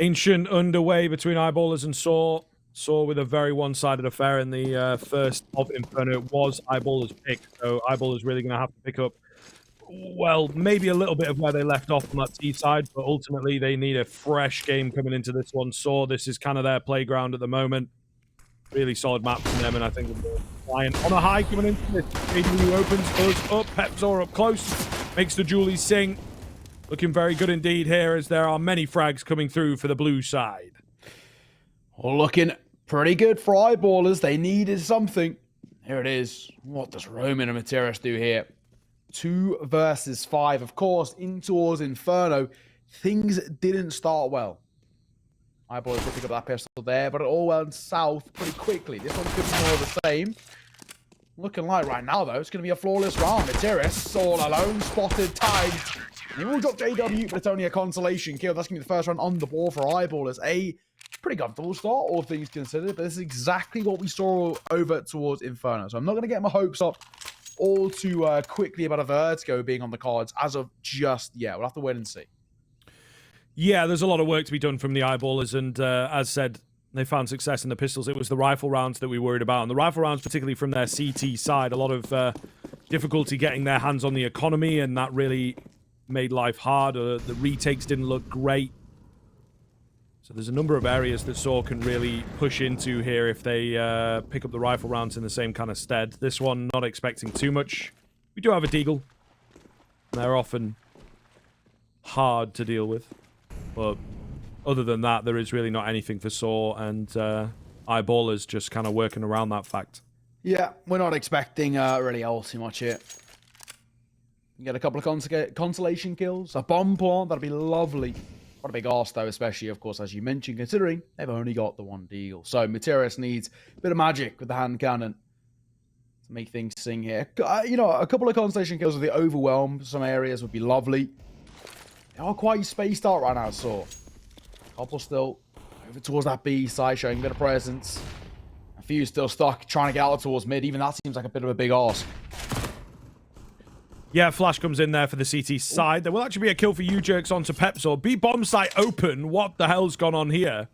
Ancient underway between Eyeballers and sAw. sAw with a very one-sided affair in the first of Inferno. It was Eyeballers' pick, so Eyeballers really going to have to pick up, well, maybe a little bit of where they left off on that T side, but ultimately they need a fresh game coming into this one. sAw, this is kind of their playground at the moment. Really solid map from them, and I think we're flying on a high coming into this. JW opens us up, pepsAw up close, makes the Julie sing. Looking very good indeed here, as there are many frags coming through for the blue side. Looking pretty good for Eyeballers. They needed something. Here it is. What does Roman and Materis do here? 2 versus 5. Of course, in towards Inferno, things didn't start well. Eyeballers will pick up that pistol there, but it all went south pretty quickly. This one could be more of the same. Looking like right now, though, it's going to be a flawless round. Materis all alone, spotted, tagged. He will drop JW, but it's only a consolation kill. That's going to be the first round on the board for Eyeballers. A pretty comfortable start, all things considered, but this is exactly what we saw over towards Inferno. So I'm not going to get my hopes up all too quickly about a Vertigo being on the cards as of just yet. We'll have to wait and see. Yeah, there's a lot of work to be done from the Eyeballers, and as said, they found success in the pistols. It was the rifle rounds that we worried about, and the rifle rounds, particularly from their CT side, a lot of difficulty getting their hands on the economy, and that really made life hard. The retakes didn't look great. So there's a number of areas that sAw can really push into here if they pick up the rifle rounds in the same kind of stead. This one, not expecting too much. We do have a Deagle. They're often hard to deal with. But other than that, there is really not anything for sAw, and Eyeballers just kind of working around that fact. Yeah, we're not expecting really all too much here. Get a couple of consolation kills, a bomb plant, that'd be lovely. What a big arse, though, especially, of course, as you mentioned, considering they've only got the 1 deal. So Materis needs a bit of magic with the hand cannon to make things sing here. You know, a couple of consolation kills with the overwhelm some areas would be lovely. They are quite spaced out right now, sAw. Couple still over towards that B side, showing a bit of presence. A few still stuck, trying to get out towards mid. Even that seems like a bit of a big ask. Yeah, Flash comes in there for the CT side. There will actually be a kill for U-Jerks onto pepsAw. B bomb site open. What the hell's gone on here?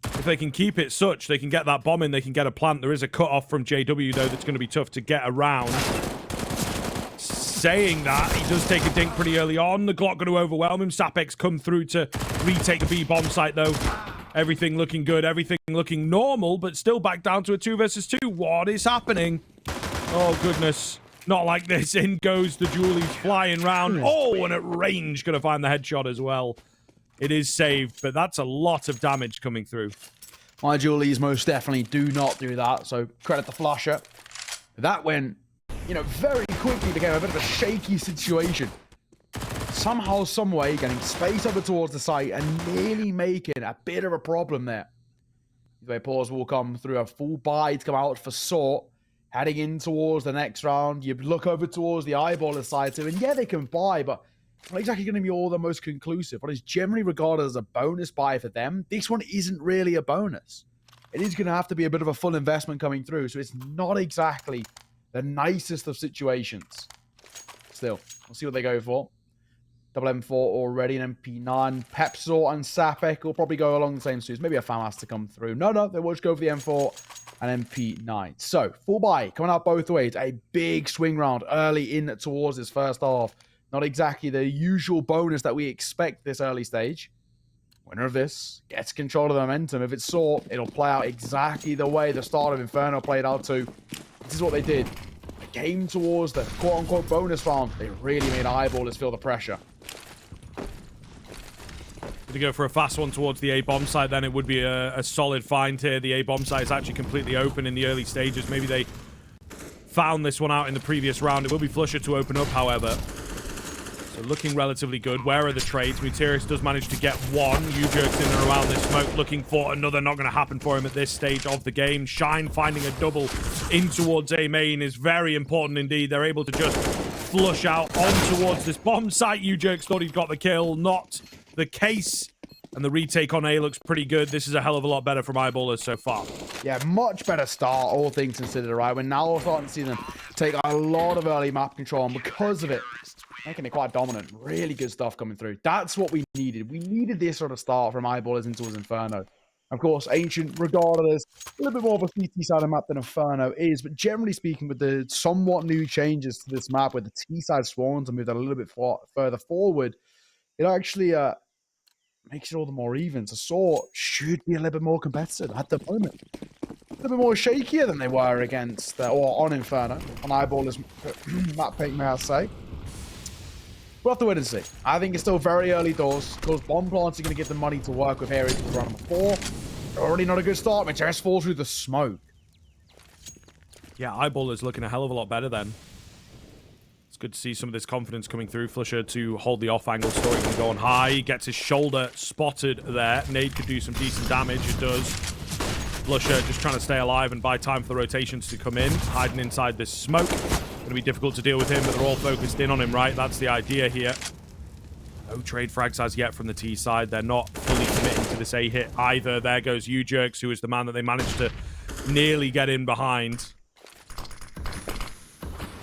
If they can keep it such, they can get that bomb in, they can get a plant. There is a cut-off from JW, though, that's going to be tough to get around. Saying that, he does take a dink pretty early on. The Glock going to overwhelm him. Sapex come through to retake the B bomb site, though. Everything looking good, everything looking normal, but still back down to a 2 versus 2. What is happening? Oh, goodness. Not like this. In goes the Julie's flying round. Oh, and at range, going to find the headshot as well. It is saved, but that's a lot of damage coming through. My Julies most definitely do not do that, so credit the flasher. That went, you know, very quickly became a bit of a shaky situation. Somehow, some way, getting space over towards the site and nearly making a bit of a problem there. The way pause will come through a full buy to come out for sAw. Heading in towards the next round, you look over towards the Eyeballer side too, and yeah, they can buy, but not exactly going to be all the most conclusive. What is generally regarded as a bonus buy for them, this one isn't really a bonus. It is going to have to be a bit of a full investment coming through, so it's not exactly the nicest of situations. Still, we'll see what they go for. Double M4 already, an MP9. pepsAw and Sapek will probably go along the same suits. Maybe a FAM has to come through. No, they will just go for the M4 and MP9. So, full buy, coming out both ways. A big swing round early in towards this first half. Not exactly the usual bonus that we expect this early stage. Winner of this gets control of the momentum. If it's sAw, it'll play out exactly the way the start of Inferno played out too. This is what they did. They came towards the quote-unquote bonus round. They really made Eyeballers feel the pressure. To go for a fast one towards the A-bomb site, then it would be a solid find here. The A-bomb site is actually completely open in the early stages. Maybe they found this one out in the previous round. It will be flusher to open up, however. So looking relatively good. Where are the trades? Materis does manage to get one. U-Jerks in and around this smoke, looking for another. Not going to happen for him at this stage of the game. Shine finding a double in towards A main is very important indeed. They're able to just flush out on towards this bomb site. U-Jerks thought he'd got the kill. Not the case, and the retake on A looks pretty good. This is a hell of a lot better from Eyeballers so far. Yeah, much better start, all things considered, right? We're now starting to see them take a lot of early map control, and because of it, making it quite dominant. Really good stuff coming through. That's what we needed. We needed this sort of start from Eyeballers into Inferno. Of course, Ancient, regardless, a little bit more of a CT side of map than Inferno is, but generally speaking, with the somewhat new changes to this map, with the T side spawns and move that a little bit further forward, it actually makes it all the more even. So sAw should be a little bit more competitive at the moment. A little bit more shakier than they were against, or on Inferno, on Eyeballers map pick, may I say. We'll have to wait and see. I think it's still very early doors. Those bomb plants are going to get the money to work with here into round 4. Already not a good start. Materis falls through the smoke. Yeah, Eyeballers looking a hell of a lot better then. It's good to see some of this confidence coming through. Flusher to hold the off-angle story can go on high. He gets his shoulder spotted there. Nade could do some decent damage. It does. Flusher just trying to stay alive and buy time for the rotations to come in. Hiding inside this smoke. Going to be difficult to deal with him, but they're all focused in on him, right? That's the idea here. No trade frags as yet from the T side. They're not fully committing to this A hit either. There goes U-Jerks, who is the man that they managed to nearly get in behind.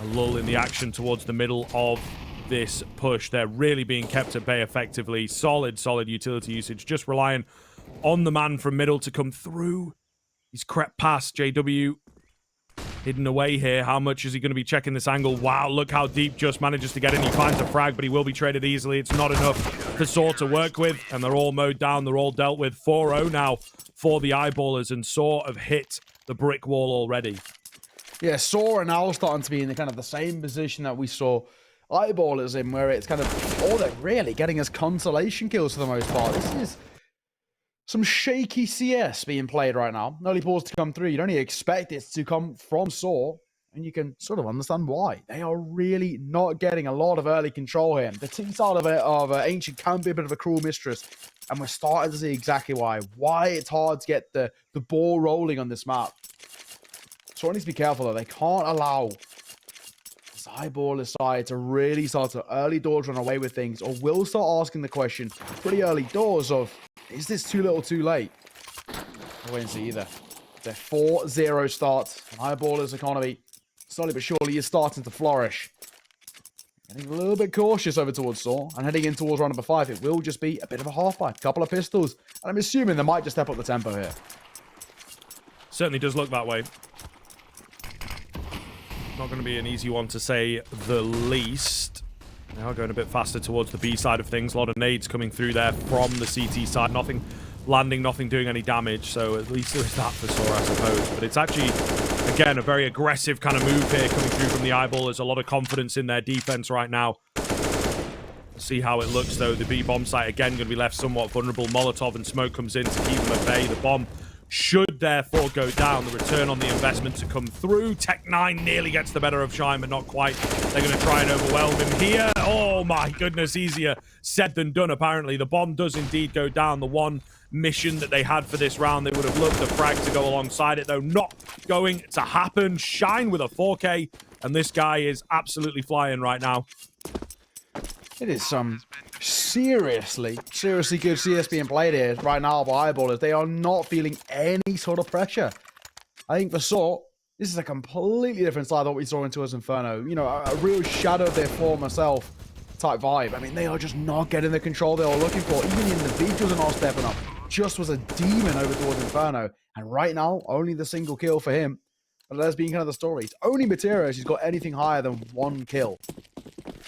A lull in the action towards the middle of this push. They're really being kept at bay effectively. Solid utility usage. Just relying on the man from middle to come through. He's crept past JW. Hidden away here. How much is he going to be checking this angle? Wow, look how deep Just manages to get in. He finds a frag, but he will be traded easily. It's not enough for sAw to work with, and they're all mowed down. They're all dealt with. 4-0 now for the Eyeballers, and sAw have hit the brick wall already. Yeah, sAw are now starting to be in the kind of the same position that we saw Eyeballers in, where it's kind of all they're really getting is consolation kills for the most part. This is some shaky CS being played right now. Early balls to come through. You'd only expect it to come from sAw, and you can sort of understand why. They are really not getting a lot of early control here. The T side of Ancient can be a bit of a cruel mistress, and we're starting to see exactly why. Why it's hard to get the ball rolling on this map. So I need to be careful, though. They can't allow this Eyeballer side to really start to early doors run away with things, or will start asking the question pretty early doors of, is this too little too late? I won't see either. Their 4-0 start. Eyeballers economy slowly but surely is starting to flourish. Getting a little bit cautious over towards sAw, and heading in towards round number 5. It will just be a bit of a half-pipe, couple of pistols, and I'm assuming they might just step up the tempo here. Certainly does look that way. Not going to be an easy one to say the least. Now going a bit faster towards the B side of things. A lot of nades coming through there from the CT side. Nothing landing, nothing doing any damage. So at least there is that for sAw, I suppose. But it's actually, again, a very aggressive kind of move here coming through from the Eyeball. There's a lot of confidence in their defense right now. See how it looks, though. The B bomb site, again, going to be left somewhat vulnerable. Molotov and smoke comes in to keep them at bay. The bomb should therefore go down. The return on the investment to come through. Tech9 nearly gets the better of Shine, but not quite. They're going to try and overwhelm him here. Oh my goodness, easier said than done, apparently. The bomb does indeed go down. The one mission that they had for this round, they would have loved the frag to go alongside it, though not going to happen. Shine with a 4K, and this guy is absolutely flying right now. It is some seriously good CS being played here right now by Eyeballers. They are not feeling any sort of pressure. I think for sAw, this is a completely different side of what we saw into us Inferno. You know, a real shadow of their former self type vibe. I mean, they are just not getting the control they were looking for. Even the individuals are not stepping up. Just was a demon over towards Inferno. And right now, only the single kill for him. But that's being kind of the story. It's only Materis who's got anything higher than 1 kill.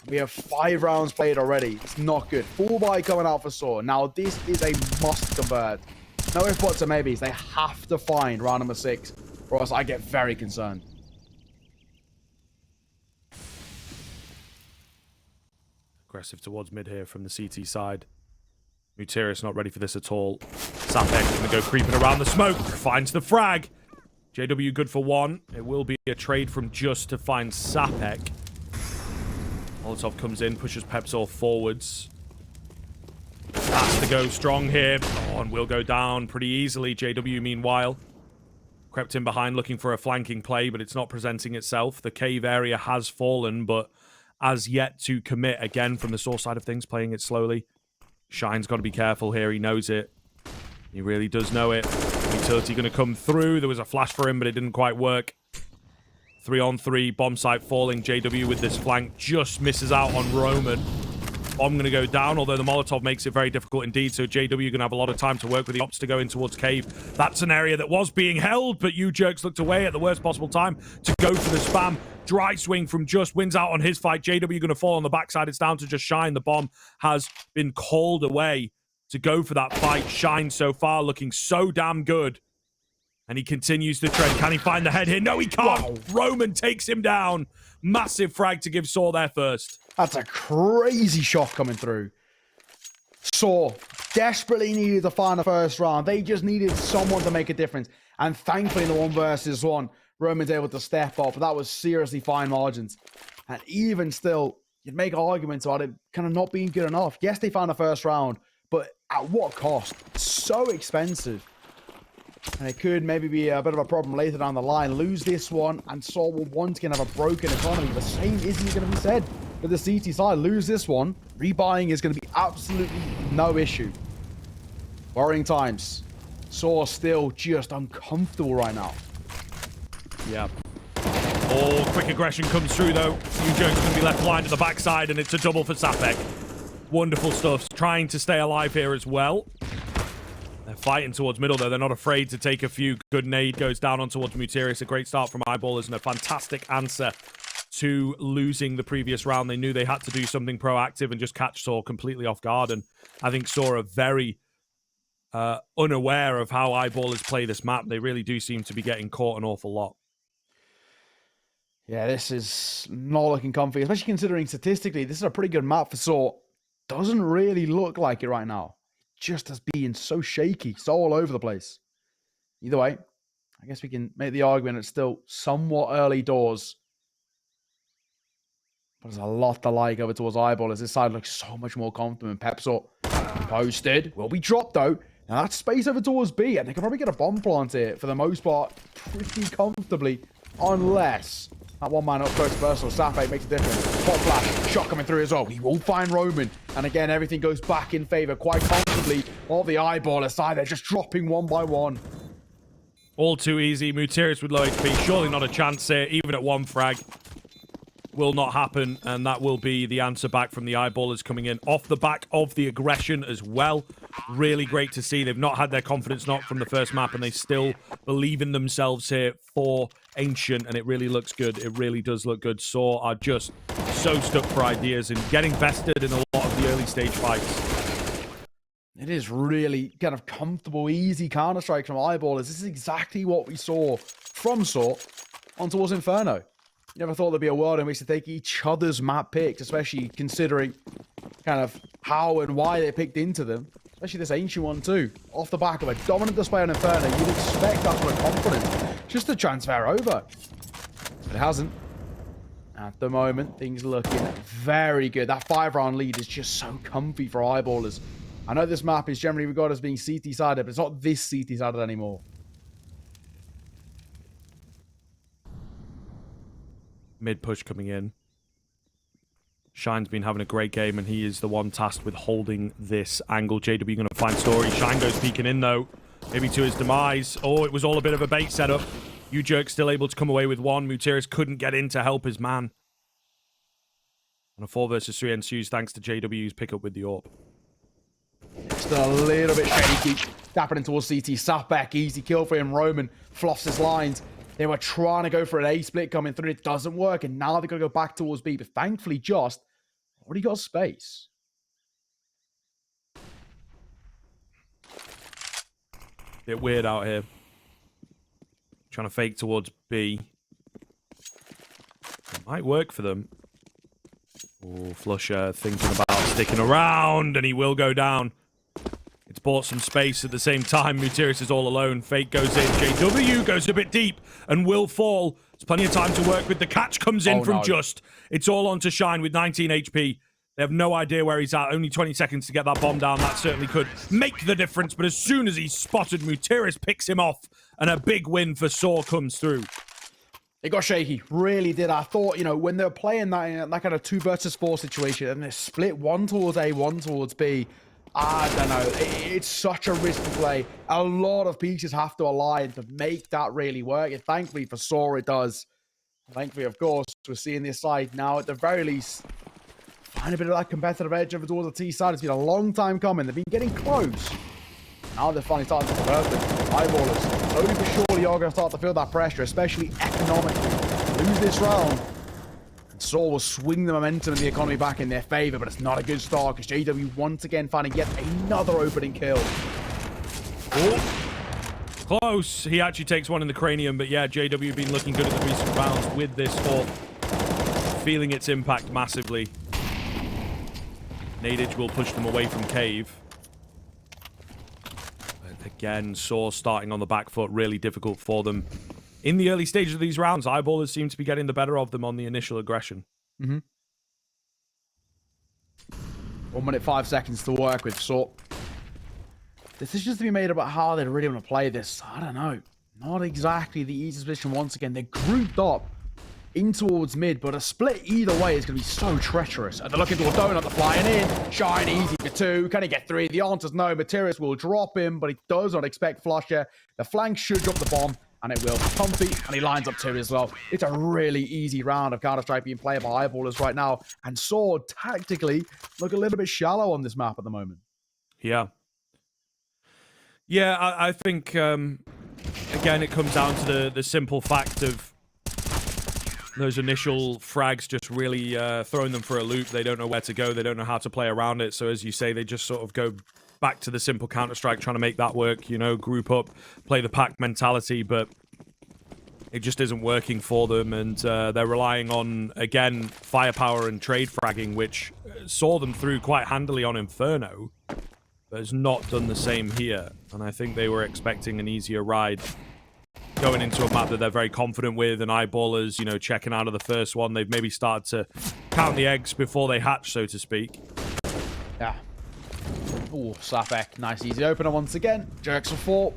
We have 5 rounds played already. It's not good. Full buy coming out for sAw. Now, this is a must convert. No if buts or maybes. They have to find round number 6, or else I get very concerned. Aggressive towards mid here from the CT side. Materis not ready for this at all. Sapek going to go creeping around the smoke. Finds the frag. JW good for 1. It will be a trade from Just to find Sapek. Molotov comes in, pushes Pepsor forwards. Has to go strong here. Oh, and will go down pretty easily. JW, meanwhile, crept in behind looking for a flanking play, but it's not presenting itself. The cave area has fallen, but as yet to commit again from the sAw side of things, playing it slowly. Shine's got to be careful here. He knows it. He really does know it. Utility going to come through. There was a flash for him, but it didn't quite work. 3-on-3, bomb site falling. JW with this flank just misses out on Roman. Bomb going to go down, although the Molotov makes it very difficult indeed, so JW going to have a lot of time to work with the ops to go in towards Cave. That's an area that was being held, but U-Jerks looked away at the worst possible time to go for the spam. Dry swing from Just wins out on his fight. JW going to fall on the backside. It's down to just Shine. The bomb has been called away to go for that fight. Shine so far looking so damn good. And he continues to trend. Can he find the head here? No, he can't. Wow. Roman takes him down. Massive frag to give sAw there first. That's a crazy shot coming through. sAw desperately needed to find the first round. They just needed someone to make a difference. And thankfully, in the 1-versus-1, Roman's able to step up. But that was seriously fine margins. And even still, you'd make arguments about it kind of not being good enough. Yes, they found the first round, but at what cost? So expensive. And it could maybe be a bit of a problem later down the line. Lose this one, and sAw will once again have a broken economy. The same isn't going to be said for the CT side. Lose this one, rebuying is going to be absolutely no issue. Worrying times. sAw still just uncomfortable right now. Yeah. Oh, quick aggression comes through, though. U-Jerk's going to be left blind at the backside, and it's a double for sApec. Wonderful stuff. Trying to stay alive here as well. They're fighting towards middle, though. They're not afraid to take a few. Good nade goes down on towards Muterius. A great start from Eyeballers and a fantastic answer to losing the previous round. They knew they had to do something proactive and just catch sAw completely off guard. And I think sAw are very unaware of how Eyeballers play this map. They really do seem to be getting caught an awful lot. Yeah, this is not looking comfy, especially considering statistically, this is a pretty good map for sAw. Doesn't really look like it right now. Just as being so shaky, so all over the place. Either way, I guess we can make the argument it's still somewhat early doors. But there's a lot to like over towards Eyeballers. This side looks so much more comfortable. And Pepsor posted. Will be dropped, though. Now that's space over towards B. And they can probably get a bomb plant here, for the most part, pretty comfortably. Unless that one man up close personal sApec makes a difference. Pop flash, shot coming through as well. He will find Roman. And again, everything goes back in favor quite comfortably of the Eyeballer side. They're just dropping one by one. All too easy. Muterius with low HP. Surely not a chance here, even at one frag. Will not happen, and that will be the answer back from the Eyeballers coming in off the back of the aggression as well. Really great to see. They've not had their confidence knocked from the first map, and they still believe in themselves here for Ancient, and it really looks good. It really does look good. sAw are just so stuck for ideas and getting bested in a lot of the early stage fights. It is really kind of comfortable, easy Counter-Strike from Eyeballers. This is exactly what we saw from sAw on towards Inferno. You never thought there'd be a world in which they take each other's map picks, especially considering kind of how and why they picked into them. Especially this Ancient one too. Off the back of a dominant display on Inferno, you'd expect that sort of confidence just to transfer over. But it hasn't. At the moment, things looking very good. That 5-round lead is just so comfy for Eyeballers. I know this map is generally regarded as being CT-sided, but it's not this CT-sided anymore. Mid push coming in. Shine's been having a great game, and he is the one tasked with holding this angle. JW going to find Story. Shine goes peeking in, though. Maybe to his demise. Oh, it was all a bit of a bait setup. U-Jerk still able to come away with one. Muterius couldn't get in to help his man. And a 4-versus-3 ensues thanks to JW's pickup with the AWP. Still a little bit shaky. Tapping in towards CT. sApec, easy kill for him. Roman fluffs his lines. They were trying to go for an A split coming through. It doesn't work. And now they're going to go back towards B. But thankfully, Just already got space. Bit weird out here. Trying to fake towards B. It might work for them. Oh, Flusher thinking about sticking around. And he will go down. It's bought some space at the same time. Muterius is all alone. Fake goes in. JW goes a bit deep and will fall. There's plenty of time to work with. The catch comes in from Just. It's all on to Shine with 19 HP. They have no idea where he's at. Only 20 seconds to get that bomb down. That certainly could make the difference. But as soon as he's spotted, Muterius picks him off. And a big win for sAw comes through. It got shaky. Really did. I thought, you know, when they're playing that kind of 2-versus-4 situation and they split one towards A, one towards B, I don't know. It's such a risky play. A lot of pieces have to align to make that really work. And thankfully for sAw, it does. Thankfully, of course, we're seeing this side now, at the very least, find a bit of that competitive edge over towards the T side. It's been a long time coming. They've been getting close. Now they're finally starting to convert them. Eyeballers, slowly but surely, are going to start to feel that pressure, especially economically. Lose this round, and sAw will swing the momentum and the economy back in their favor, but it's not a good start because JW once again finding yet another opening kill. Oh. Close. He actually takes one in the cranium, but yeah, JW been looking good at the recent rounds with this AWP. Feeling its impact massively. Nadage will push them away from Cave. But again, sAw starting on the back foot, really difficult for them. In the early stages of these rounds, Eyeballers seem to be getting the better of them on the initial aggression. 1 minute 5 seconds to work with, sAw. Decisions to be made about how they really want to play this. I don't know. Not exactly the easiest position once again. They're grouped up in towards mid, but a split either way is going to be so treacherous. And they're looking to a donut, they're flying in. Shine easy for 2. Can he get 3? The answer's no. Materius will drop him, but he does not expect Flusher. The flank should drop the bomb, and it will. Comfy, and he lines up 2 as well. It's a really easy round of Counter-Strike being played by Eyeballers right now. And sAw, tactically, look a little bit shallow on this map at the moment. Yeah. Yeah, I think, again, it comes down to the simple fact of those initial frags just really throwing them for a loop. They don't know where to go. They don't know how to play around it. So as you say, they just sort of go back to the simple Counter-Strike, trying to make that work, you know, group up, play the pack mentality, but it just isn't working for them. And they're relying on, again, firepower and trade fragging, which saw them through quite handily on Inferno, but has not done the same here. And I think they were expecting an easier ride going into a map that they're very confident with, and Eyeballers, you know, checking out of the first one. They've maybe started to count the eggs before they hatch, so to speak. Yeah. Oh, Slapback. Nice easy opener once again. Jerks for 4.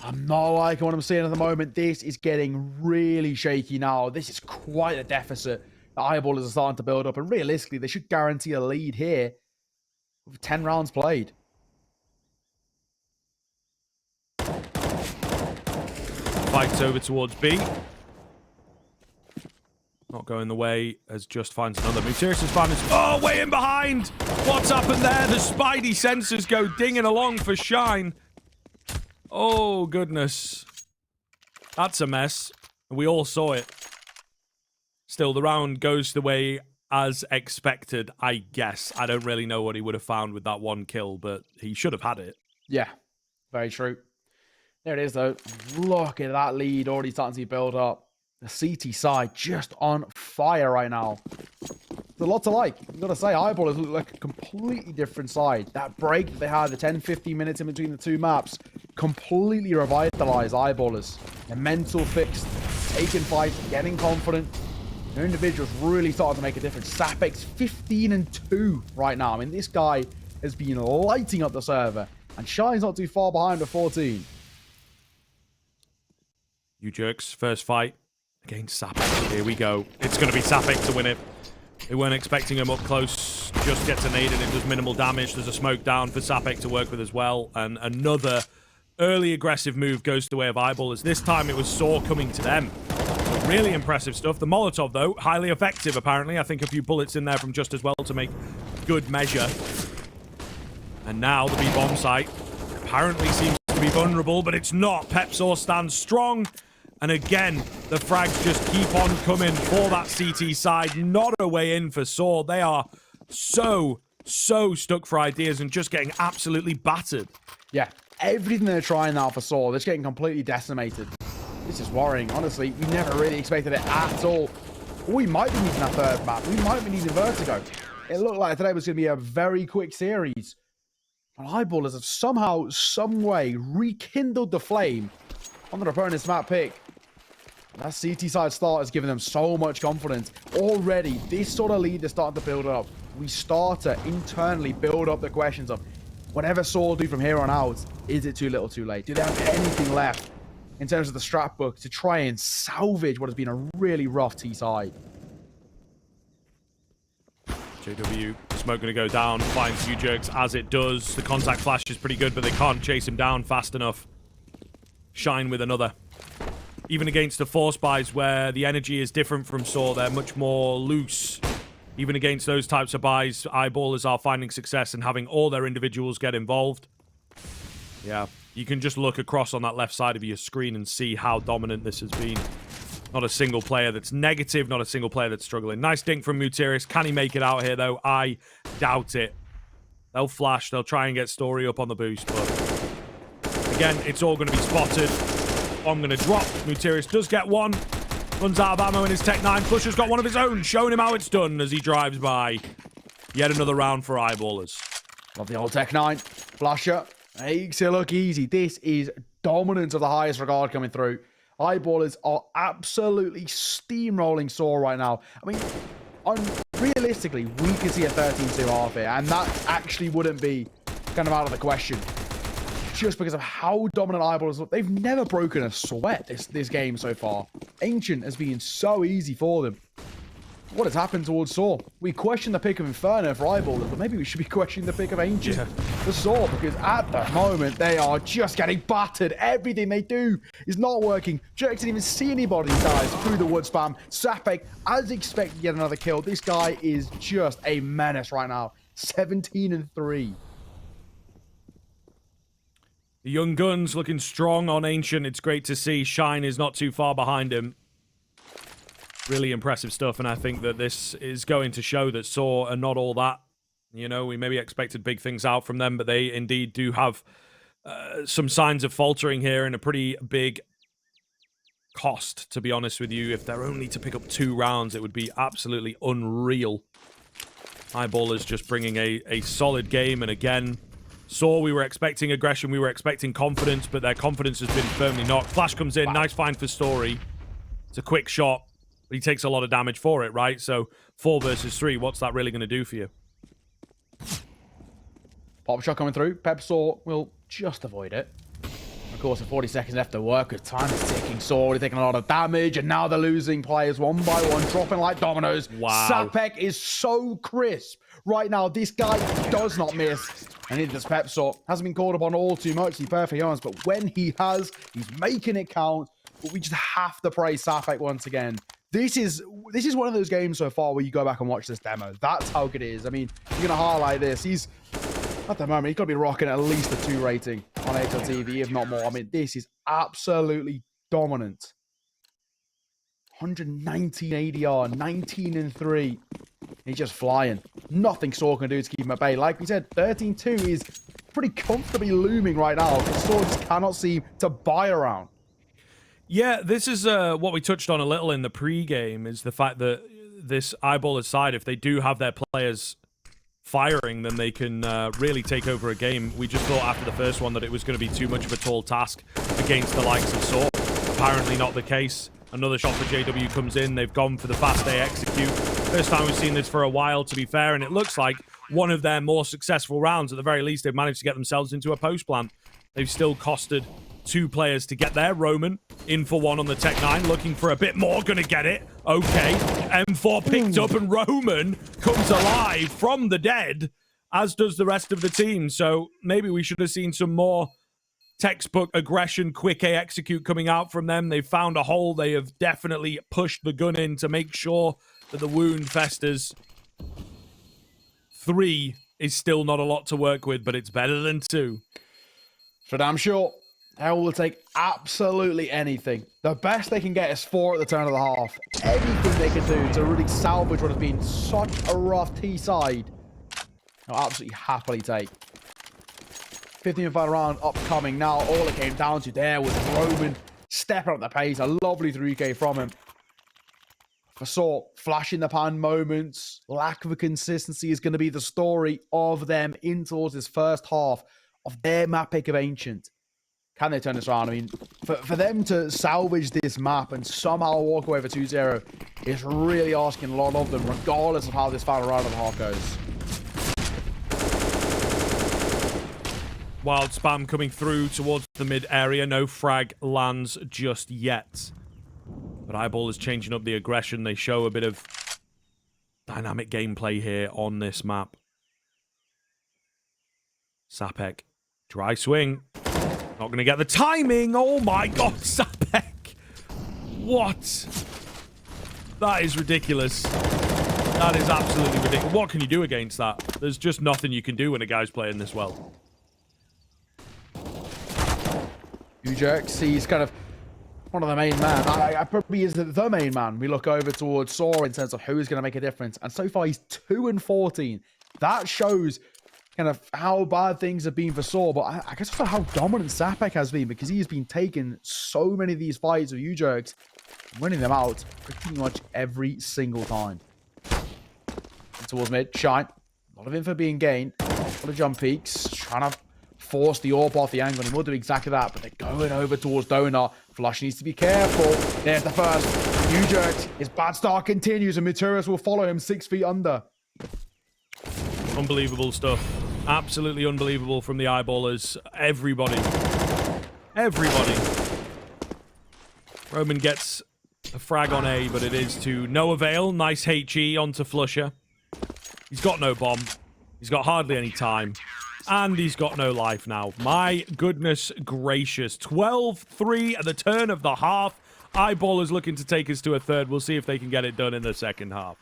I'm not liking what I'm seeing at the moment. This is getting really shaky now. This is quite a deficit. The Eyeballers are starting to build up, and realistically, they should guarantee a lead here with 10 rounds played. Fights over towards B. Not going the way as Just finds another. Muterius has found his... Oh, way in behind! What's happened there? The Spidey sensors go dinging along for Shine. Oh, goodness. That's a mess. We all saw it. Still, the round goes the way as expected, I guess. I don't really know what he would have found with that 1 kill, but he should have had it. Yeah, very true. There it is, though. Look at that lead already starting to build up. The CT side just on fire right now. There's a lot to like. I've got to say, Eyeballers look like a completely different side. That break that they had, the 10-15 minutes in between the 2 maps, completely revitalized Eyeballers. Their mental fixed, taking fights, getting confident. Their individuals really started to make a difference. Sapek's 15-2 right now. I mean, this guy has been lighting up the server. And Shine's not too far behind with 14. You jerks, first fight against Sapek. Here we go. It's going to be Sapek to win it. They weren't expecting him up close. Just gets a nade and it does minimal damage. There's a smoke down for Sapek to work with as well. And another early aggressive move goes the way of Eyeballers. This time it was sAw coming to them. Really impressive stuff. The Molotov, though, highly effective, apparently. I think a few bullets in there from Just as well to make good measure. And now the B-bomb site apparently seems to be vulnerable, but it's not. Pepsaw stands strong. And again, the frags just keep on coming for that CT side. Not a way in for sAw. They are so stuck for ideas and just getting absolutely battered. Yeah, everything they're trying now for sAw, they're just getting completely decimated. This is worrying. Honestly, we never really expected it at all. We might be needing that 3rd map. We might be needing Vertigo. It looked like today was going to be a very quick series. But Eyeballers have somehow, some way, rekindled the flame on their opponent's map pick. That CT side start has given them so much confidence. Already, this sort of lead is starting to build up. We start to internally build up the questions of whatever sAw do from here on out, is it too little too late? Do they have anything left in terms of the strat book to try and salvage what has been a really rough T side? JW, smoke going to go down, finds you jerks as it does. The contact flash is pretty good, but they can't chase him down fast enough. Shine with another. even against the force buys where the energy is different from sAw, they're much more loose. Even against those types of buys, eyeballers are finding success and having all their individuals get involved. Yeah, you can just look across on that left side of your screen and see how dominant this has been. Not a single player that's negative, not a single player that's struggling. Nice dink from Mutiris. Can he make it out here, though? I doubt it. They'll flash. They'll try and get Story up on the boost, but again, it's all going to be spotted. I'm going to drop. Mutiris does get one. Runs out of ammo in his Tech 9. Flusher's got one of his own, showing him how it's done as he drives by. Yet another round for eyeballers. Love the old Tech 9. Flusher makes it look easy. This is dominance of the highest regard coming through. Eyeballers are absolutely steamrolling sAw right now. I mean, realistically, we could see a 13-2 half here, and that actually wouldn't be kind of out of the question. Just because of how dominant Eyeballers look. They've never broken a sweat this game so far. Ancient has been so easy for them. What has happened towards sAw? We question the pick of Inferno for Eyeballers, but maybe we should be questioning the pick of Ancient for sAw, because at the moment, they are just getting battered. Everything they do is not working. Jerks didn't even see anybody die through the wood spam. sApek, as expected, get another kill. This guy is just a menace right now. 17-3. The young guns looking strong on Ancient. It's great to see. Shine is not too far behind him. Really impressive stuff, and I think that this is going to show that sAw are not all that. You know, we maybe expected big things out from them, but they indeed do have some signs of faltering here and a pretty big cost, to be honest with you. If they're only to pick up 2 rounds, it would be absolutely unreal. Eyeballers just bringing a solid game, and again, sAw, we were expecting aggression, we were expecting confidence, but their confidence has been firmly knocked. Flash comes in, wow. Nice find for Story. It's a quick shot. But he takes a lot of damage for it, right? So 4 versus 3, what's that really going to do for you? Pop shot coming through. sAw will just avoid it. Of course, with 40 seconds left to work, with time is ticking. sAw is taking a lot of damage, and now they're losing players one by one, dropping like dominoes. Wow. sApek is so crisp right now. This guy does not miss. And neither does sAw. Hasn't been called upon all too much, to be perfectly honest, but when he has, he's making it count. But we just have to praise sApek once again. This is one of those games so far where you go back and watch this demo. That's how good it is. I mean, you're going to highlight this. He's, at the moment, he's got to be rocking at least a 2 rating on HLTV, if not more. I mean, this is absolutely dominant. 119 ADR, 19-3. He's just flying. Nothing sAw can do to keep him at bay. Like we said, 13-2 is pretty comfortably looming right now. sAw just cannot seem to buy around. Yeah, this is what we touched on a little in the pre-game, is the fact that this Eyeballer's side, if they do have their players firing, then they can really take over a game. We just thought after the first one that it was going to be too much of a tall task against the likes of sAw. Apparently not the case. Another shot for JW comes in. They've gone for the fast A execute. First time we've seen this for a while, to be fair, and it looks like one of their more successful rounds. At the very least, they've managed to get themselves into a post plant. They've still costed 2 players to get there. Roman in for 1 on the Tech 9, looking for a bit more, gonna get it. Okay, M4 picked up, and Roman comes alive from the dead, as does the rest of the team. So maybe we should have seen some more textbook aggression, quick A execute coming out from them. They've found a hole. They have definitely pushed the gun in to make sure that the wound festers. 3 is still not a lot to work with, but it's better than 2. For damn sure. Hell will take absolutely anything. The best they can get is 4 at the turn of the half. Anything they can do to really salvage what has been such a rough T side, I'll absolutely happily take. 15th final round upcoming now. All it came down to there was Roman stepping up the pace. A lovely 3K from him. For sAw, flash in the pan moments, lack of a consistency is going to be the story of them in towards this first half of their map pick of Ancient. Can they turn this around? I mean, for them to salvage this map and somehow walk away for 2-0 is really asking a lot of them, regardless of how this final round of the half goes. Wild spam coming through towards the mid area. No frag lands just yet. But Eyeball is changing up the aggression. They show a bit of dynamic gameplay here on this map. sApek, dry swing. Not going to get the timing. Oh my god, sApek. What? That is ridiculous. That is absolutely ridiculous. What can you do against that? There's just nothing you can do when a guy's playing this well. Ujek sees kind of one of the main man. I probably is the main man. We look over towards sAw in terms of who is going to make a difference. And so far, he's 2-14. That shows kind of how bad things have been for sAw. But I guess also how dominant sAPEC has been, because he has been taking so many of these fights with Ujek, winning them out pretty much every single time. And towards mid, Shine. A lot of info being gained. A lot of jump peaks. Trying to force the AWP off the angle, and he will do exactly that, but they're going over towards Donut. Flush needs to be careful. There's the first. Ujek, his bad start continues, and Maturius will follow him 6 feet under. Unbelievable stuff. Absolutely unbelievable from the eyeballers. Everybody. Everybody. Roman gets a frag on A, but it is to no avail. Nice HE onto Flusher. He's got no bomb. He's got hardly any time. And he's got no life now. My goodness gracious. 12-3 at the turn of the half. Eyeballers looking to take us to a third. We'll see if they can get it done in the second half.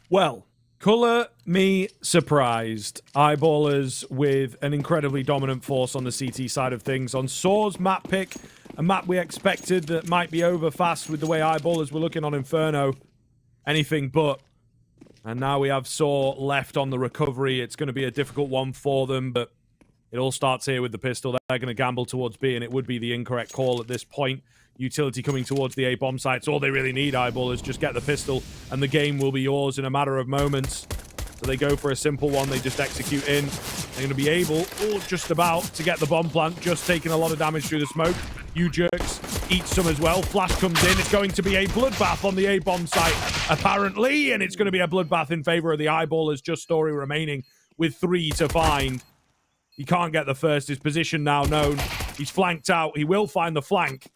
Well, colour me surprised. Eyeballers with an incredibly dominant force on the CT side of things. On saw's map pick, a map we expected that might be over fast with the way Eyeballers were looking on Inferno. Anything but. And now we have sAw left on the recovery. It's going to be a difficult one for them, but it all starts here with the pistol. They're going to gamble towards B, and it would be the incorrect call at this point. Utility coming towards the A bomb sites. All they really need, Eyeballers, just get the pistol, and the game will be yours in a matter of moments. So they go for a simple one. They just execute in. They're going to be able, just about, to get the bomb plant. Just taking a lot of damage through the smoke. U-Jerks eats some as well. Flash comes in. It's going to be a bloodbath on the A bomb site, apparently, and it's going to be a bloodbath in favor of the Eyeballers. Just story remaining with 3 to find. He can't get the first. His position now known. He's flanked out. He will find the flank.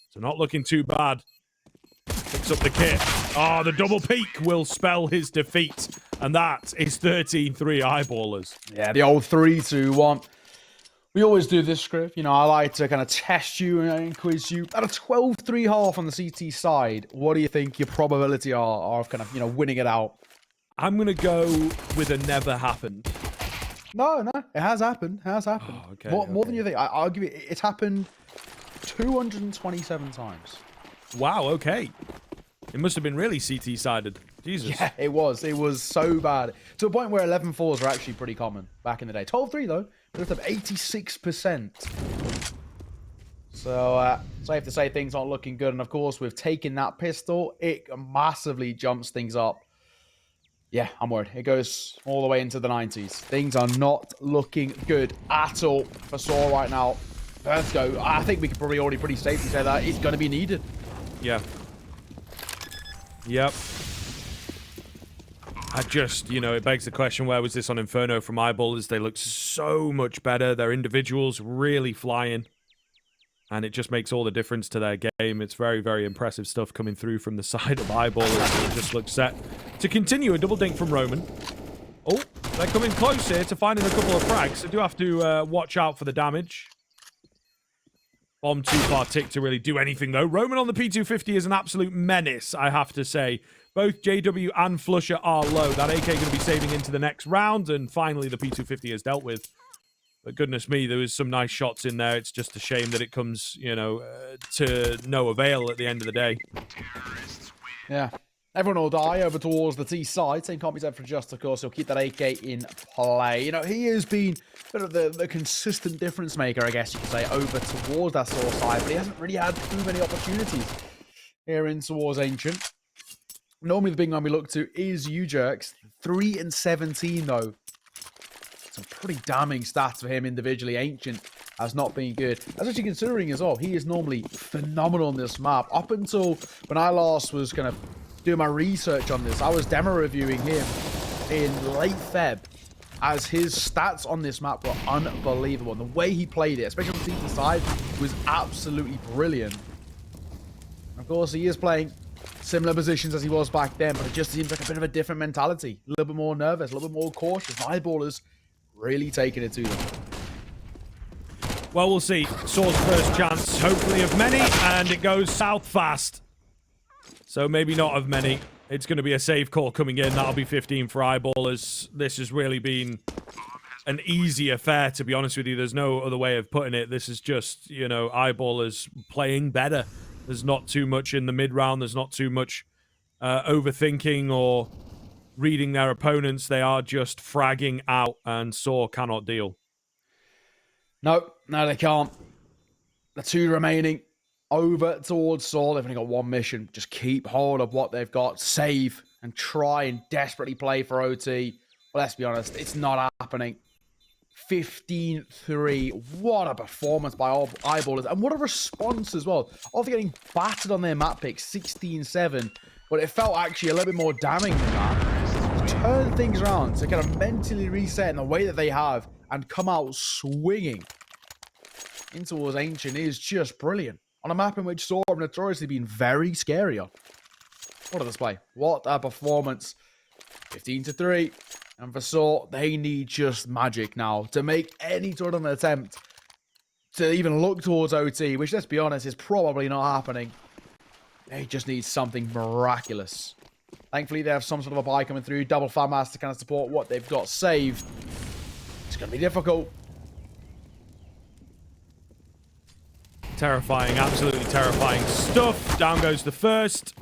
So not looking too bad. Picks up the kit. Oh, the double peak will spell his defeat. And that is 13-3 Eyeballers. Yeah, the old 3-2-1. We always do this script. You know, I like to kind of test you and quiz you. At a 12-3 half on the CT side, what do you think your probability are of kind of, winning it out? I'm going to go with a never happened. No, it has happened. It has happened. Oh, okay, more than you think. I'll give you. It's happened 227 times. Wow, okay. It must have been really CT-sided. Jesus. Yeah, it was. It was so bad. To a point where 11-4s were actually pretty common back in the day. 12-3, though. We looked up 86%. So, safe to say things aren't looking good. And, of course, with taking that pistol, it massively jumps things up. Yeah, I'm worried. It goes all the way into the 90s. Things are not looking good at all for sAw right now. Let's go. I think we can probably already pretty safely say that it's going to be needed. Yeah. Yep. I just, it begs the question, where was this on Inferno from Eyeballers? They look so much better. Their individuals really flying. And it just makes all the difference to their game. It's very, very impressive stuff coming through from the side of Eyeballers. It just looks set to continue. A double dink from Roman. Oh, they're coming close here to finding a couple of frags. They do have to watch out for the damage. Bomb too far tick to really do anything, though. Roman on the P250 is an absolute menace, I have to say. Both JW and Flusher are low. That AK going to be saving into the next round, and finally the P250 is dealt with. But goodness me, there was some nice shots in there. It's just a shame that it comes, to no avail at the end of the day. Yeah. Everyone will die over towards the T side. Same can't be said for Just, of course. He'll keep that AK in play. He has been sort of the consistent difference maker, I guess you could say, over towards that sAw side. But he hasn't really had too many opportunities here in towards Ancient. Normally the big one we look to is U-Jerks. 3-17, though. Some pretty damning stats for him individually. Ancient has not been good. Especially considering as well, he is normally phenomenal on this map. Up until when I last was kind of doing my research on this, I was demo reviewing him in late Feb, as his stats on this map were unbelievable. And the way he played it, especially on the CT side, was absolutely brilliant. Of course, he is playing similar positions as he was back then, but it just seems like a bit of a different mentality. A little bit more nervous, a little bit more cautious. Eyeballers really taking it to them. Well, we'll see. sAw's first chance, hopefully of many, and it goes south fast. So maybe not of many. It's going to be a save call coming in. That'll be 15 for Eyeballers. This has really been an easy affair, to be honest with you. There's no other way of putting it. This is just, Eyeballers playing better. There's not too much in the mid-round. There's not too much overthinking or reading their opponents. They are just fragging out, and sAw cannot deal. No, they can't. The 2 remaining over towards sAw. They've only got 1 mission. Just keep hold of what they've got. Save and try and desperately play for OT. But let's be honest, it's not happening. 15-3. What a performance by Eyeballers. And what a response as well. After getting battered on their map pick, 16-7. But it felt actually a little bit more damning than that. To turn things around, to kind of mentally reset in the way that they have and come out swinging in towards Ancient is just brilliant. On a map in which sAw have notoriously been very scary on. What a display. What a performance. 15-3. And for sAw, they need just magic now to make any sort of an attempt to even look towards OT, which, let's be honest, is probably not happening. They just need something miraculous. Thankfully, they have some sort of a buy coming through. Double FAMAS to kind of support what they've got saved. It's going to be difficult. Terrifying, absolutely terrifying stuff. Down goes the first.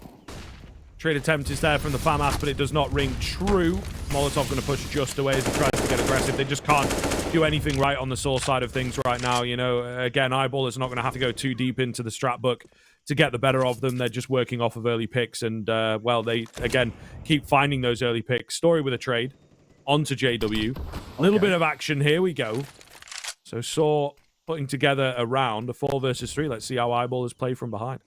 Trade attempt is there from the FAMAS, but it does not ring true. Molotov going to push just away as he tries to get aggressive. They just can't do anything right on the sAw side of things right now. You know, again, Eyeball is not going to have to go too deep into the strat book to get the better of them. They're just working off of early picks, and, well, they, again, keep finding those early picks. Story with a trade onto JW. A little bit of action. Here we go. So sAw putting together a round, a 4 versus 3. Let's see how Eyeball is played from behind.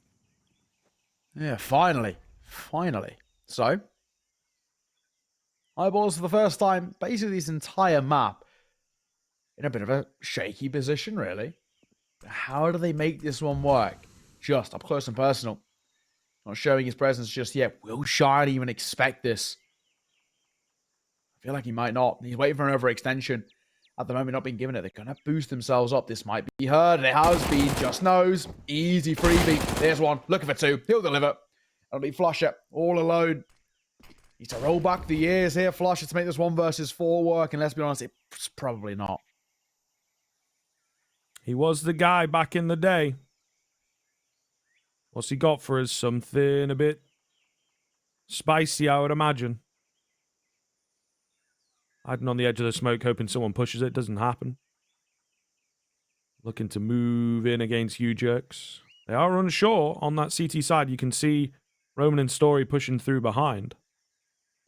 Yeah, finally. Finally. So, Eyeballs for the first time, basically this entire map, in a bit of a shaky position, really. How do they make this one work? Just up close and personal. Not showing his presence just yet. Will Shine even expect this? I feel like he might not. He's waiting for an overextension. At the moment, not being given it. They're going to boost themselves up. This might be heard. And it has been. Just knows. Easy freebie. There's one. Looking for 2. He'll deliver. It'll be Flusher. All alone. Needs to roll back the years here, Flusher, to make this 1 versus 4 work. And let's be honest, it's probably not. He was the guy back in the day. What's he got for us? Something a bit spicy, I would imagine. Hiding on the edge of the smoke, hoping someone pushes it. Doesn't happen. Looking to move in against U-Jerks. They are unsure on that CT side. You can see Roman and Story pushing through behind.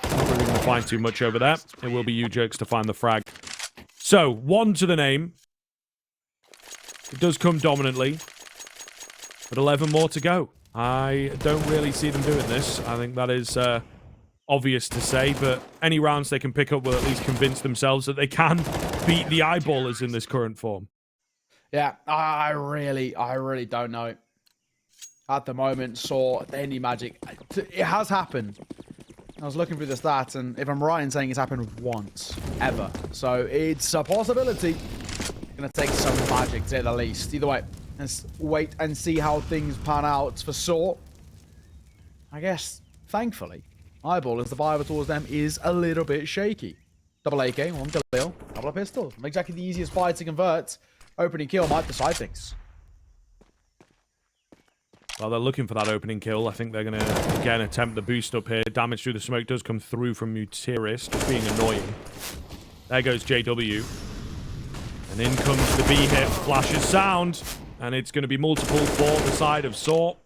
Not really going to find too much over there. It will be U-Jerks to find the frag. So, 1 to the name. It does come dominantly. But 11 more to go. I don't really see them doing this. I think that is obvious to say, but any rounds they can pick up will at least convince themselves that they can beat the Eyeballers in this current form. Yeah, I really don't know. At the moment, sAw, they need magic. It has happened. I was looking through the stats, and if I'm right in saying it's happened once, ever. So it's a possibility. It's going to take some magic, to say the least. Either way, let's wait and see how things pan out for sAw. I guess, thankfully, Eyeball, as the vibe towards them is a little bit shaky. Double AK, 1 Galil, couple of pistols. Not exactly the easiest buy to convert. Opening kill might decide things. Well, they're looking for that opening kill. I think they're going to, again, attempt the boost up here. Damage through the smoke does come through from Mutiris, just being annoying. There goes JW. And in comes the B hit. Flashes sound. And it's going to be multiple for the side of sAw.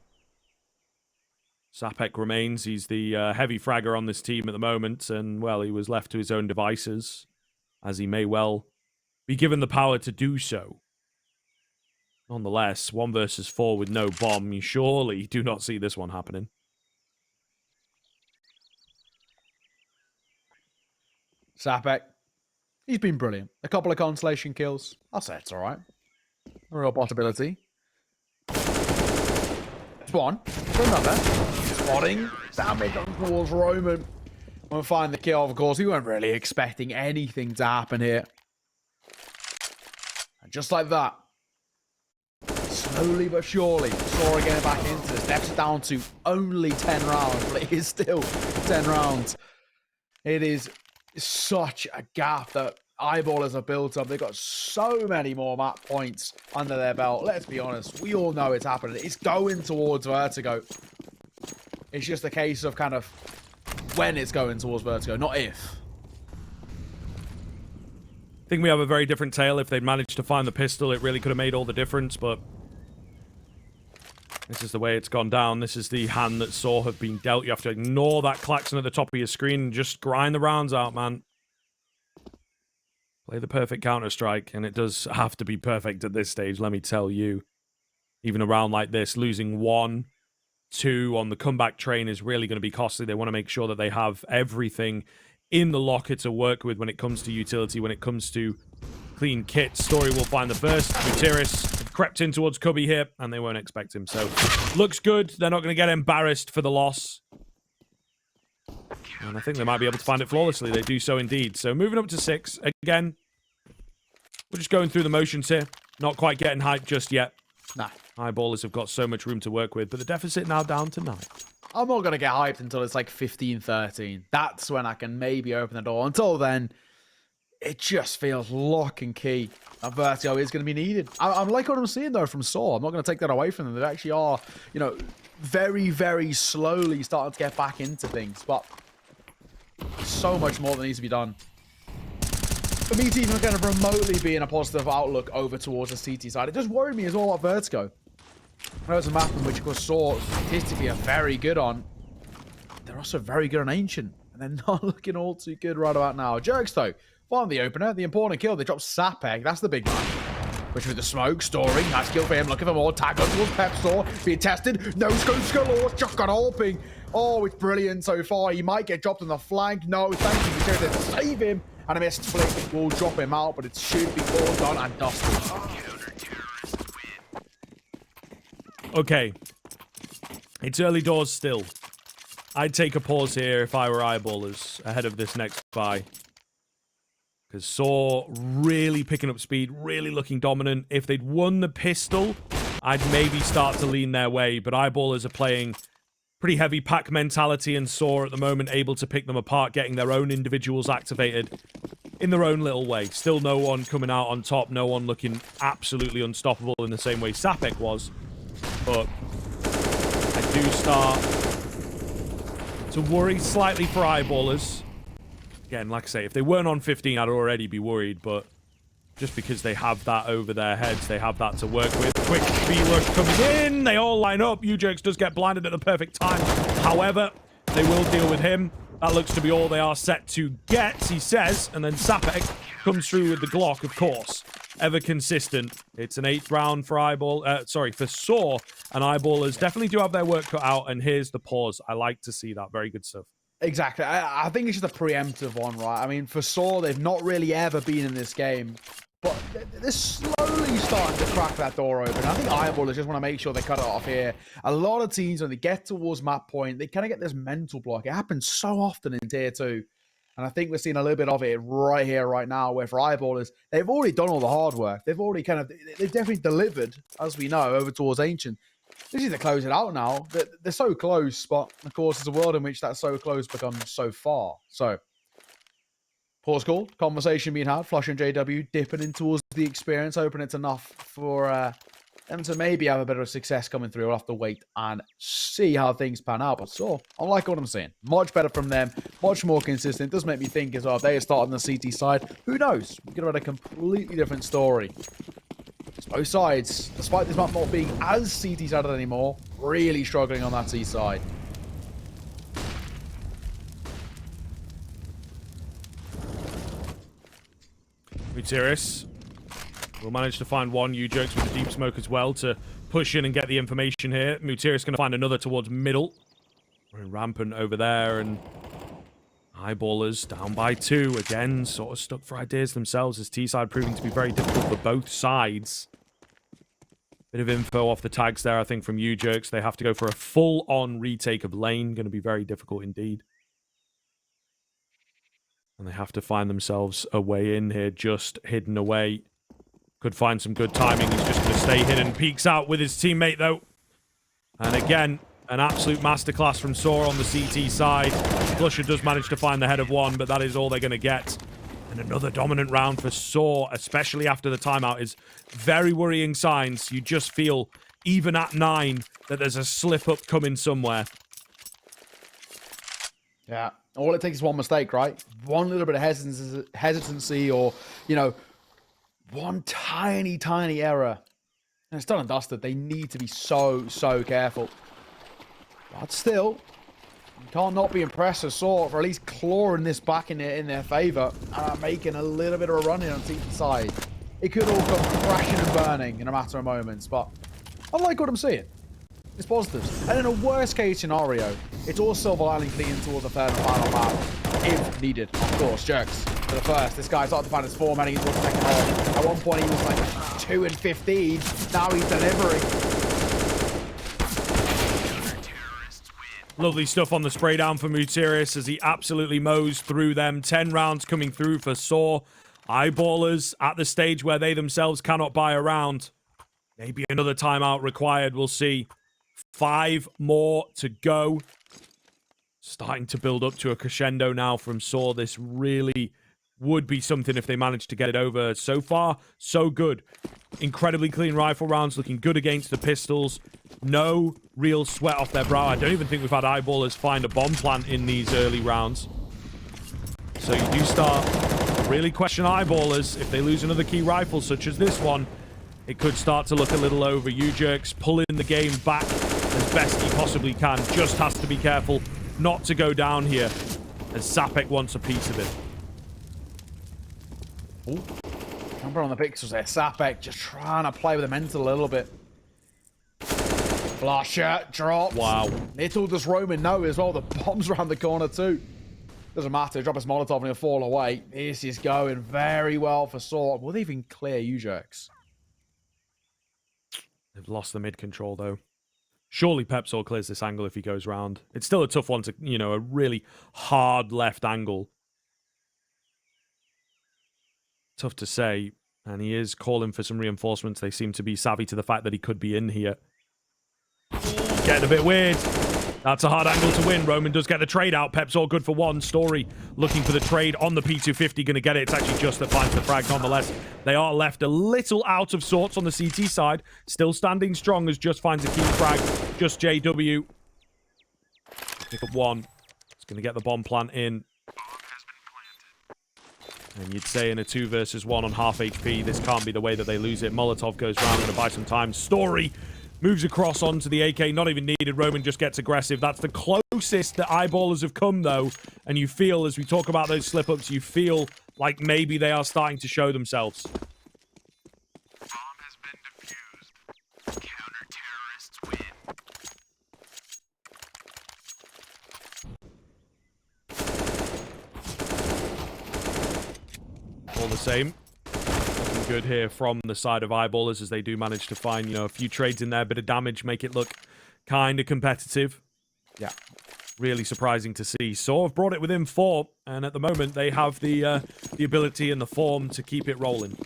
Sapek remains. He's the heavy fragger on this team at the moment. And, well, he was left to his own devices, as he may well be given the power to do so. Nonetheless, 1 versus 4 with no bomb. You surely do not see this one happening. Sapek, he's been brilliant. A couple of consolation kills. I'll say it's all right. A real possibility. One. Another. Spotting. Damage on towards Roman. We'll find the kill, of course. We weren't really expecting anything to happen here. And just like that, slowly but surely, sAw getting back into this. Steps it down to only 10 rounds, but it is still 10 rounds. It is such a gap that Eyeballers have built up. They've got so many more map points under their belt. Let's be honest. We all know it's happening. It's going towards Vertigo. It's just a case of kind of when it's going towards Vertigo, not if. I think we have a very different tale. If they'd managed to find the pistol, it really could have made all the difference, but this is the way it's gone down. This is the hand that sAw have been dealt. You have to ignore that klaxon at the top of your screen and just grind the rounds out, man. Play the perfect Counter-Strike, and it does have to be perfect at this stage, let me tell you. Even a round like this, losing 1, 2 on the comeback train is really going to be costly. They want to make sure that they have everything in the locker to work with when it comes to utility, when it comes to clean kits. Story will find the burst. Mutiris crept in towards Cubby here, and they won't expect him. So, looks good. They're not going to get embarrassed for the loss. And I think they might be able to find it flawlessly. They do so indeed. So, moving up to 6. Again, we're just going through the motions here. Not quite getting hyped just yet. Nah. Eyeballers have got so much room to work with, but the deficit now down to 9. I'm not going to get hyped until it's like 15-13. That's when I can maybe open the door. Until then, it just feels lock and key. And Vertigo is going to be needed. I like what I'm seeing, though, from sAw. I'm not going to take that away from them. They actually are, you know, very, very slowly starting to get back into things. But so much more that needs to be done. For me to even kind of remotely be in a positive outlook over towards the CT side, it just worried me as well about Vertigo. I know it's a map in which, of course, sAw statistically are very good on. They're also very good on Ancient. And they're not looking all too good right about now. Jerks, though, find the opener. The important kill. They drop sAw. That's the big one. Which with the smoke, storing. Nice kill for him. Looking for more. Tag up towards Pep sAw. Being tested. No scopes galore. Shotgun all-ping. Oh, it's brilliant so far. He might get dropped on the flank. No, thank you for to save him. And a missed flick will drop him out, but it should be all done and dusted. Okay. It's early doors still. I'd take a pause here if I were Eyeballers ahead of this next buy. Because sAw really picking up speed, really looking dominant. If they'd won the pistol, I'd maybe start to lean their way. But Eyeballers are playing pretty heavy pack mentality, and sAw at the moment able to pick them apart, getting their own individuals activated in their own little way. Still no one coming out on top, no one looking absolutely unstoppable in the same way sAw was. But I do start to worry slightly for Eyeballers. Again, like I say, if they weren't on 15, I'd already be worried, but just because they have that over their heads, they have that to work with. Quick B-rush comes in, they all line up. Ujerks does get blinded at the perfect time. However, they will deal with him. That looks to be all they are set to get, he says, and then Sapek comes through with the Glock, of course. Ever consistent. It's an 8th round for for sAw, and Eyeballers definitely do have their work cut out, and here's the pause. I like to see that. Very good stuff. Exactly. I think it's just a preemptive one, right? I mean, for sAw, they've not really ever been in this game, but they're slowly starting to crack that door open. I think Eyeballers just want to make sure they cut it off here. A lot of teams, when they get towards map point, they kind of get this mental block. It happens so often in Tier 2. And I think we're seeing a little bit of it right here, right now, where for Eyeballers, they've already done all the hard work. They've already they've definitely delivered, as we know, over towards Ancient. This is to close it out now. They're so close, but of course, there's a world in which that so close becomes so far. So, pause call, conversation being had, Flush and JW dipping in towards the experience, hoping it's enough for them to maybe have a bit of success coming through. We'll have to wait and see how things pan out. But so, I like what I'm seeing. Much better from them, much more consistent. It does make me think as well, if they had started on the CT side, who knows? We could have had a completely different story. Both sides, despite this map not being as CT-sided anymore, really struggling on that C side. Mutiris will manage to find one. Ujerks with the deep smoke as well to push in and get the information here. Mutiris going to find another towards middle. We're rampant over there, and Eyeballers down by 2. Again, sort of stuck for ideas themselves, as T-side proving to be very difficult for both sides. Bit of info off the tags there, I think, from Ujerks. They have to go for a full-on retake of lane. Going to be very difficult indeed. And they have to find themselves a way in here, just hidden away. Could find some good timing. He's just going to stay hidden. Peeks out with his teammate, though. And again, an absolute masterclass from sAw on the CT side. Flusher does manage to find the head of one, but that is all they're going to get. And another dominant round for sAw, especially after the timeout, is very worrying signs. You just feel, even at 9, that there's a slip-up coming somewhere. Yeah. All it takes is one mistake, right? One little bit of hesitancy or, you know, one tiny, tiny error. And it's done and dusted. They need to be so, so careful. But still, you can't not be impressed with sAw for at least clawing this back in their favor and making a little bit of a run in on the side. It could all come crashing and burning in a matter of moments, but I like what I'm seeing. It's positives. And in a worst case scenario, it's all silver lining leading towards the third and final battle, if needed. Of course, Jerks for the first. This guy's starting to find his form heading into the second half. At one point, he was like 2 and 15. Now he's delivering. Lovely stuff on the spray down for Mutiris as he absolutely mows through them. 10 rounds coming through for sAw. Eyeballers at the stage where they themselves cannot buy a round. Maybe another timeout required. We'll see. 5 more to go. Starting to build up to a crescendo now from sAw. This really would be something if they managed to get it over. So far, so good. Incredibly clean rifle rounds, looking good against the pistols. No real sweat off their brow. I don't even think we've had eyeballers find a bomb plant in these early rounds. So you do start to really question eyeballers. If they lose another key rifle, such as this one, it could start to look a little over. U-Jerks pulling the game back as best he possibly can. Just has to be careful not to go down here, as Sapek wants a piece of it. Ooh. Number on the pixels there. Sapek just trying to play with the mental a little bit. Flusher drops. Wow. Little does Roman know as well. The bomb's around the corner too. Doesn't matter. Drop his Molotov and he'll fall away. This is going very well for sAw. Will they even clear U-Jerks? They've lost the mid control though. Surely sAw clears this angle if he goes round. It's still a tough one to, you know, a really hard left angle. Tough to say. And he is calling for some reinforcements. They seem to be savvy to the fact that he could be in here. Getting a bit weird. That's a hard angle to win. Roman does get the trade out. sAw good for one. Story looking for the trade on the P250. Going to get it. It's actually just that finds the frag nonetheless. They are left a little out of sorts on the CT side. Still standing strong as Just finds a key frag. Just JW. Pick up one. It's going to get the bomb plant in. And you'd say in a 2 versus 1 on half HP, this can't be the way that they lose it. Molotov goes round, going to buy some time. Story moves across onto the AK, not even needed. Roman just gets aggressive. That's the closest that eyeballers have come, though. And you feel, as we talk about those slip-ups, you feel like maybe they are starting to show themselves. Bomb has been defused. Counter-terrorists win. All the same. Looking good here from the side of eyeballers as they do manage to find, you know, a few trades in there, bit of damage, make it look kind of competitive. Yeah. Really surprising to see. sAw have brought it within 4, and at the moment they have the ability and the form to keep it rolling.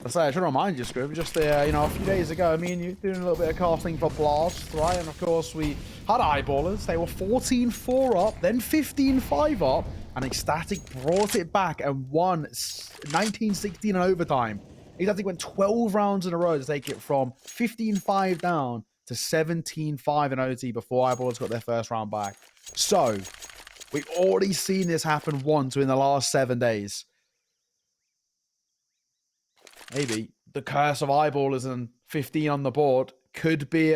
I say, I should remind you, Scrib, just you know, a few days ago, me and you doing a little bit of casting for Blast, right? And of course, we had eyeballers. They were 14-4 up, then 15-5 up, and Ecstatic brought it back and won 19-16 in overtime. Ecstatic went 12 rounds in a row to take it from 15-5 down to 17-5 in OT before eyeballers got their first round back. So, we've already seen this happen once in the last 7 days. Maybe the curse of eyeballers and 15 on the board could be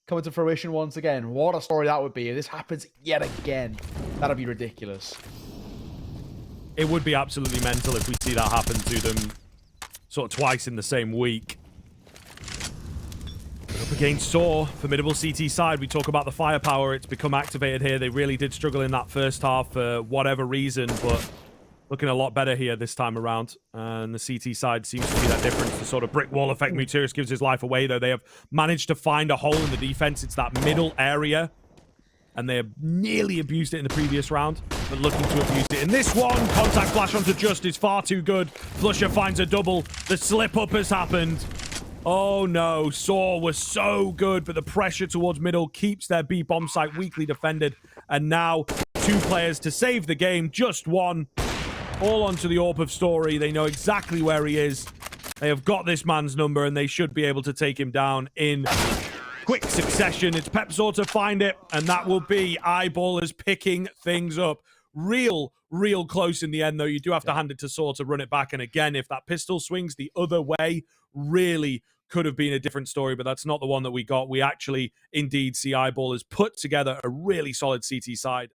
coming to fruition once again. What a story that would be. If this happens yet again, that'd be ridiculous. It would be absolutely mental if we see that happen to them sort of twice in the same week. Up against sAw, formidable CT side. We talk about the firepower. It's become activated here. They really did struggle in that first half for whatever reason, but looking a lot better here this time around. And the CT side seems to be that difference. The sort of brick wall effect. Muterius gives his life away, though. They have managed to find a hole in the defense. It's that middle area. And they have nearly abused it in the previous round, but looking to abuse it in this one. Contact flash onto Just is far too good. Flusher finds a double. The slip-up has happened. Oh no, sAw was so good, but the pressure towards middle keeps their B bomb site weakly defended. And now 2 players to save the game, just one. All onto the AWP of Story. They know exactly where he is. They have got this man's number, and they should be able to take him down in quick succession. It's sAw to find it, and that will be eyeballers picking things up. Real close in the end, though. You do have to hand it to sAw to run it back. And again, if that pistol swings the other way, really could have been a different story, but that's not the one that we got. We actually indeed see eyeballers put together a really solid CT side.